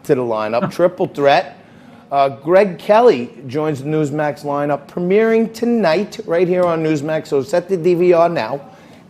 to the lineup, triple threat. Greg Kelly joins the Newsmax lineup, premiering tonight right here on Newsmax. So set the DVR now.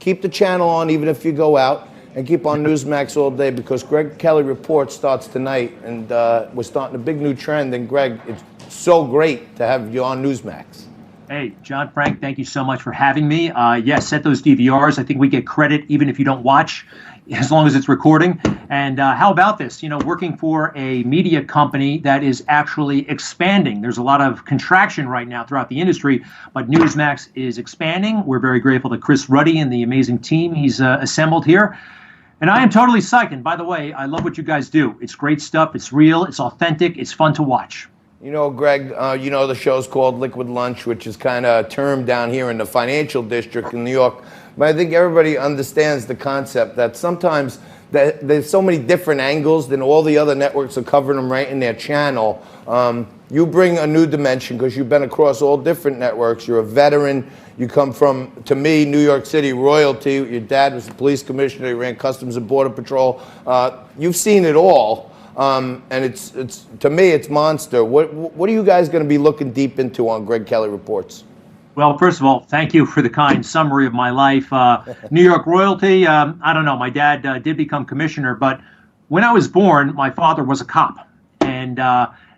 Keep the channel on even if you go out, and keep on Newsmax all day because Greg Kelly Report starts tonight, and we're starting a big new trend. And Greg, it's so great to have you on Newsmax. Hey, John Frank, thank you so much for having me. Yes, set those DVRs. I think we get credit even if you don't watch, as long as it's recording. And how about this? You know, working for a media company that is actually expanding. There's a lot of contraction right now throughout the industry, but Newsmax is expanding. We're very grateful to Chris Ruddy and the amazing team he's assembled here. And I am totally psyched. And by the way, I love what you guys do. It's great stuff. It's real. It's authentic. It's fun to watch. You know, Greg, you know the show's called Liquid Lunch, which is kind of a term down here in the financial district in New York. But I think everybody understands the concept that sometimes there's so many different angles than all the other networks are covering them right in their channel. You bring a new dimension because you've been across all different networks. You're a veteran. You come from, to me, New York City royalty. Your dad was the police commissioner. He ran Customs and Border Patrol. You've seen it all. And it's to me, it's monster. What are you guys going to be looking deep into on Greg Kelly Reports? Well, first of all, thank you for the kind summary of my life. New York royalty, I don't know. My dad did become commissioner, but when I was born, my father was a cop. And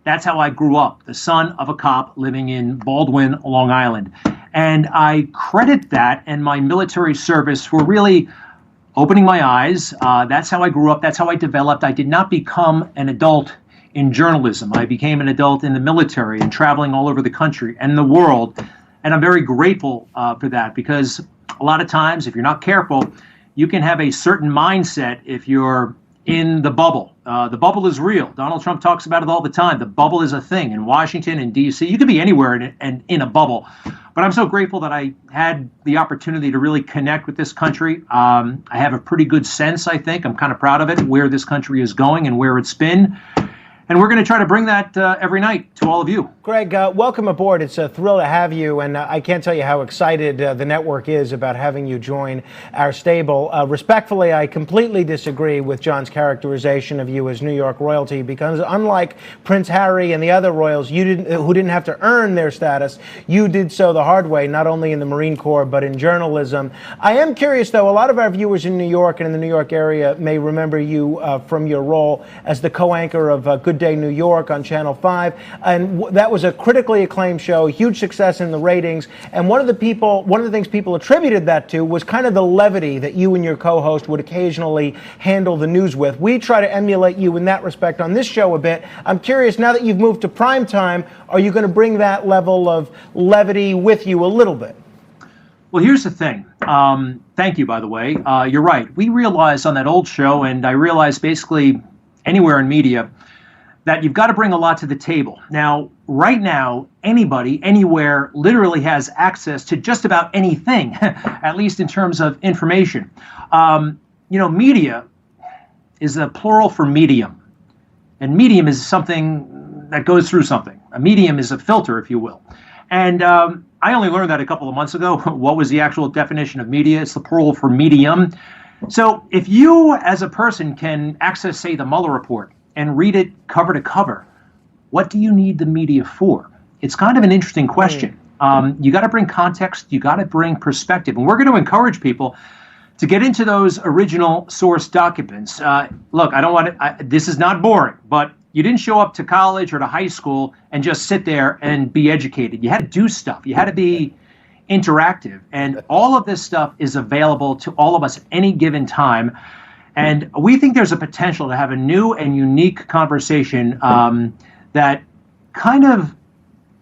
that's how I grew up, the son of a cop living in Baldwin, Long Island. And I credit that and my military service for really opening my eyes. That's how I grew up. That's how I developed. I did not become an adult in journalism. I became an adult in the military and traveling all over the country and the world. And I'm very grateful for that because a lot of times, if you're not careful, you can have a certain mindset if you're in the bubble. The bubble is real. Donald Trump talks about it all the time. The bubble is a thing in Washington and D.C. You could be anywhere in a bubble. But I'm so grateful that I had the opportunity to really connect with this country. I have a pretty good sense, I think. I'm kind of proud of it, where this country is going and where it's been. And we're going to try to bring that every night to all of you. Greg, welcome aboard. It's a thrill to have you, and I can't tell you how excited the network is about having you join our stable. Respectfully, I completely disagree with John's characterization of you as New York royalty, because unlike Prince Harry and the other royals who didn't have to earn their status, you did so the hard way, not only in the Marine Corps, but in journalism. I am curious, though, a lot of our viewers in New York and in the New York area may remember you from your role as the co-anchor of Good Day New York on Channel 5, and that was a critically acclaimed show, huge success in the ratings. And one of the things people attributed that to was kind of the levity that you and your co-host would occasionally handle the news with. We try to emulate you in that respect on this show a bit. I'm curious, now that you've moved to prime time, are you going to bring that level of levity with you a little bit? Well, here's the thing. Thank you, by the way. You're right. We realized on that old show, and I realized basically anywhere in media, that you've got to bring a lot to the table. Now, right now, anybody, anywhere, literally has access to just about anything, at least in terms of information. You know, media is a plural for medium. And medium is something that goes through something. A medium is a filter, if you will. And I only learned that a couple of months ago. What was the actual definition of media? It's the plural for medium. So if you, as a person, can access, say, the Mueller report, and read it cover to cover, what do you need the media for? It's kind of an interesting question. You got to bring context. You got to bring perspective. And we're going to encourage people to get into those original source documents. Look, I don't want to, this is not boring, but you didn't show up to college or to high school and just sit there and be educated. You had to do stuff. You had to be interactive. And all of this stuff is available to all of us at any given time. And we think there's a potential to have a new and unique conversation that kind of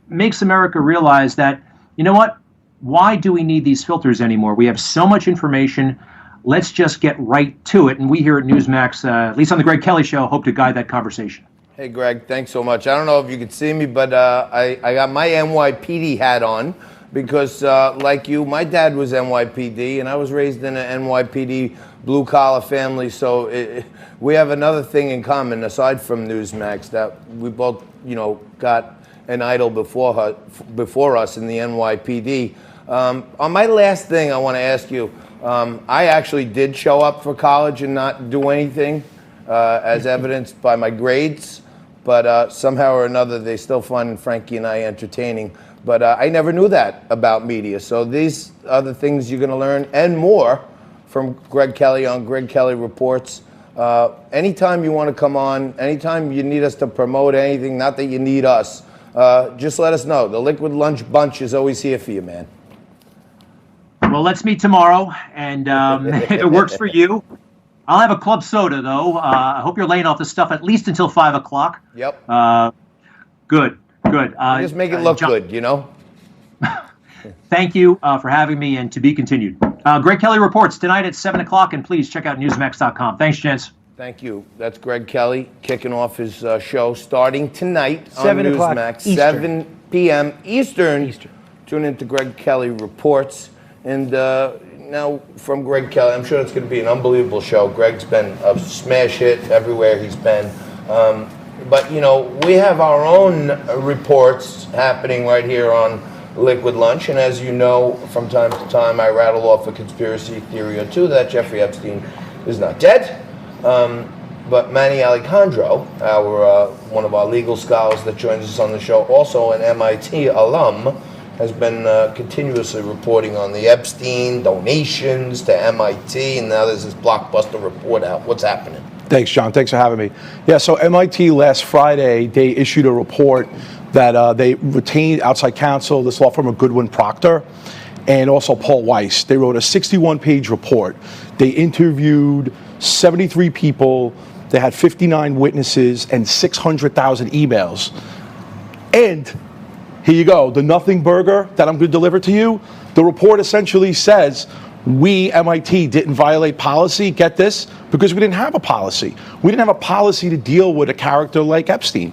makes America realize that, you know what, why do we need these filters anymore? We have so much information. Let's just get right to it. And we here at Newsmax, at least on the Greg Kelly Show, hope to guide that conversation. Hey, Greg, thanks so much. I don't know if you can see me, but I got my NYPD hat on because, like you, my dad was NYPD, and I was raised in an NYPD blue-collar family, so we have another thing in common, aside from Newsmax, that we both, you know, got an idol before us in the NYPD. On my last thing, I want to ask you, I actually did show up for college and not do anything. as evidenced by my grades. But somehow or another, they still find Frankie and I entertaining. But I never knew that about media. So these are the things you're going to learn and more from Greg Kelly on Greg Kelly Reports. Anytime you want to come on, anytime you need us to promote anything, not that you need us, just let us know. The Liquid Lunch Bunch is always here for you, man. Well, let's meet tomorrow, and if it works for you, I'll have a club soda, though. I hope you're laying off the stuff at least until 5 o'clock. Yep. Good. Just make it look John, good, you know? Thank you for having me, and to be continued. Greg Kelly Reports tonight at 7 o'clock, and please check out newsmax.com. Thanks, gents. Thank you. That's Greg Kelly kicking off his show starting tonight on 7 o'clock Newsmax, Eastern. 7 p.m. Eastern. Tune in to Greg Kelly Reports. And now from Greg Kelly, I'm sure it's going to be an unbelievable show. Greg's been a smash hit everywhere he's been. But, you know, we have our own reports happening right here on Liquid Lunch. And as you know, from time to time, I rattle off a conspiracy theory or two that Jeffrey Epstein is not dead. But Manny Alicandro, one of our legal scholars that joins us on the show, also an MIT alum, has been continuously reporting on the Epstein donations to MIT, and now there's this blockbuster report out. What's happening? Thanks, John. Thanks for having me. Yeah, so MIT last Friday, they issued a report that they retained outside counsel, this law firm of Goodwin Procter, and also Paul Weiss. They wrote a 61-page report. They interviewed 73 people. They had 59 witnesses and 600,000 emails. And here you go, the nothing burger that I'm going to deliver to you. The report essentially says we, MIT, didn't violate policy, get this, because we didn't have a policy. We didn't have a policy to deal with a character like Epstein.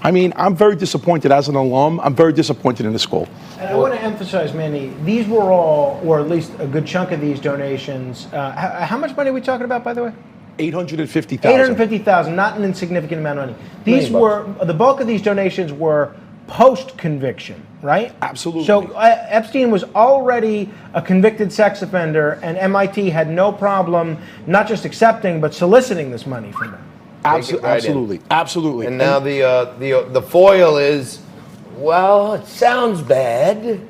I mean, I'm very disappointed as an alum. I'm very disappointed in the school. And I want to emphasize, Manny, these were all, or at least a good chunk of these donations. How much money are we talking about, by the way? $850,000. $850,000, not an insignificant amount of money. These were, the bulk of these donations were post-conviction, right? Absolutely. So Epstein was already a convicted sex offender, and MIT had no problem not just accepting, but soliciting this money from them. Absolutely. Absolutely. And now the foil is, well, it sounds bad,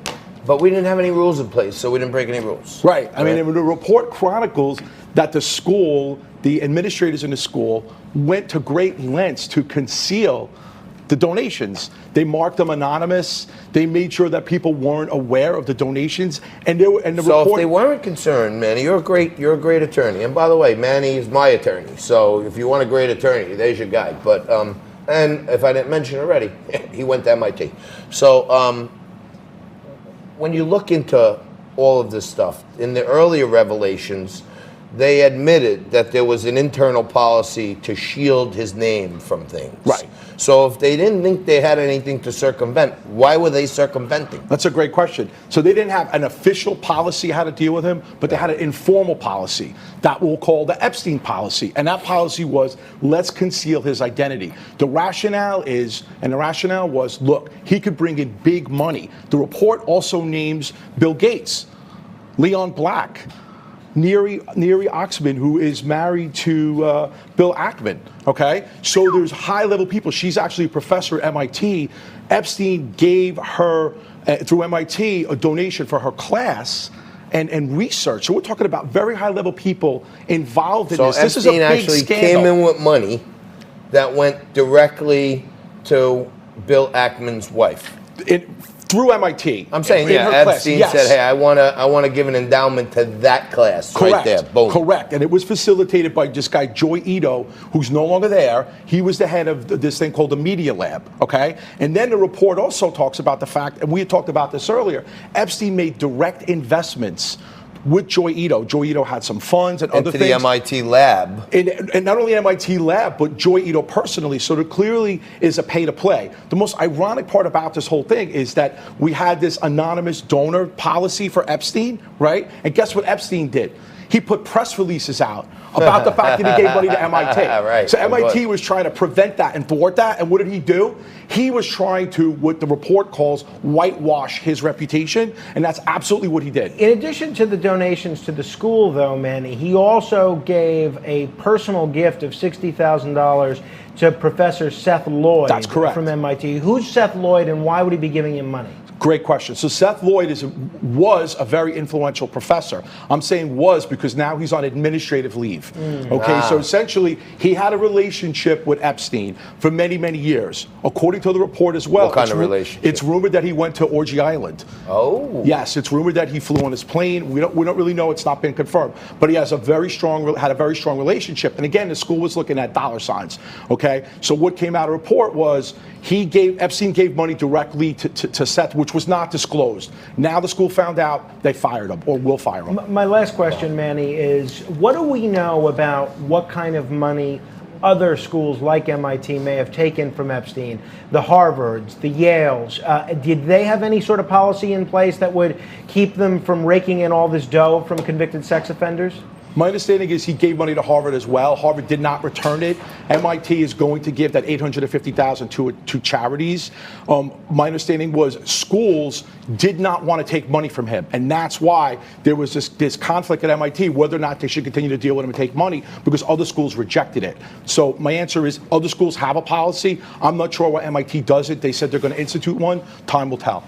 but we didn't have any rules in place, so we didn't break any rules. Right. I mean, the report chronicles that the school, the administrators in the school, went to great lengths to conceal the donations. They marked them anonymous. They made sure that people weren't aware of the donations. And the so report, if they weren't concerned, Manny, you're a great attorney. And by the way, Manny is my attorney. So if you want a great attorney, there's your guy. But and if I didn't mention already, he went to MIT. So when you look into all of this stuff, in the earlier revelations, they admitted that there was an internal policy to shield his name from things. Right. So if they didn't think they had anything to circumvent, why were they circumventing? That's a great question. So they didn't have an official policy how to deal with him, but they had an informal policy that we'll call the Epstein policy. And that policy was, let's conceal his identity. The rationale was, look, he could bring in big money. The report also names Bill Gates, Leon Black, Neri Oxman, who is married to Bill Ackman, okay? So there's high-level people. She's actually a professor at MIT. Epstein gave her, through MIT, a donation for her class and research. So we're talking about very high-level people involved in this. This is a big actually scandal. Came in with money that went directly to Bill Ackman's wife. Through MIT. I'm saying, yeah, Epstein said, hey, I want to give an endowment to that class. Correct. Right there. Boom. Correct. And it was facilitated by this guy, Joy Ito, who's no longer there. He was the head of this thing called the Media Lab, okay? And then the report also talks about the fact, and we had talked about this earlier, Epstein made direct investments with Joy Ito. Joy Ito had some funds and other things. Into the MIT lab. And not only MIT lab, but Joy Ito personally. So there clearly is a pay to play. The most ironic part about this whole thing is that we had this anonymous donor policy for Epstein, right? And guess what Epstein did? he put press releases out about the fact that he gave money to MIT. Right, So of MIT course. was trying to prevent that and thwart that. And what did he do? He was trying to, what the report calls, whitewash his reputation, and that's absolutely what he did. In addition to the donations to the school, though, Manny, he also gave a personal gift of $60,000 to Professor Seth Lloyd. That's correct. From MIT. Who's Seth Lloyd, and why would he be giving him money? Great question. So Seth Lloyd was a very influential professor. I'm saying was because now he's on administrative leave. Okay, so essentially he had a relationship with Epstein for many, many years. According to the report as well. What kind of relationship? It's rumored that he went to Orgy Island. Oh. Yes, it's rumored that he flew on his plane. We don't really know. It's not been confirmed. But he has had a very strong relationship. And again, the school was looking at dollar signs. Okay, so what came out of the report was Epstein gave money directly to Seth, which was not disclosed. Now the school found out, they fired him, or will fire him. My last question, Manny, is what do we know about what kind of money other schools like MIT may have taken from Epstein? The Harvards, the Yales, did they have any sort of policy in place that would keep them from raking in all this dough from convicted sex offenders? My understanding is he gave money to Harvard as well. Harvard did not return it. MIT is going to give that $850,000 to charities. My understanding was schools did not want to take money from him, and that's why there was this conflict at MIT whether or not they should continue to deal with him and take money, because other schools rejected it. So my answer is other schools have a policy. I'm not sure why MIT does it. They said they're going to institute one. Time will tell.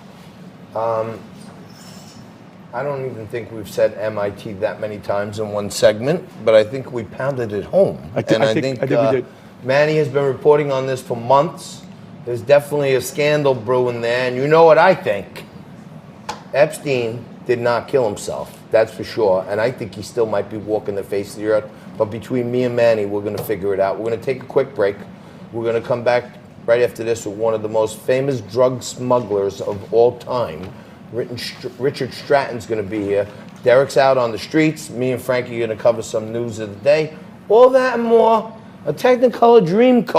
I don't even think we've said MIT that many times in one segment, but I think we pounded it home. I think we did. Manny has been reporting on this for months. There's definitely a scandal brewing there, and you know what I think? Epstein did not kill himself, that's for sure, and I think he still might be walking the face of the earth. But between me and Manny, we're going to figure it out. We're going to take a quick break. We're going to come back right after this with one of the most famous drug smugglers of all time. Richard Stratton's going to be here. Derek's out on the streets. Me and Frankie are going to cover some news of the day. All that and more. A Technicolor Dream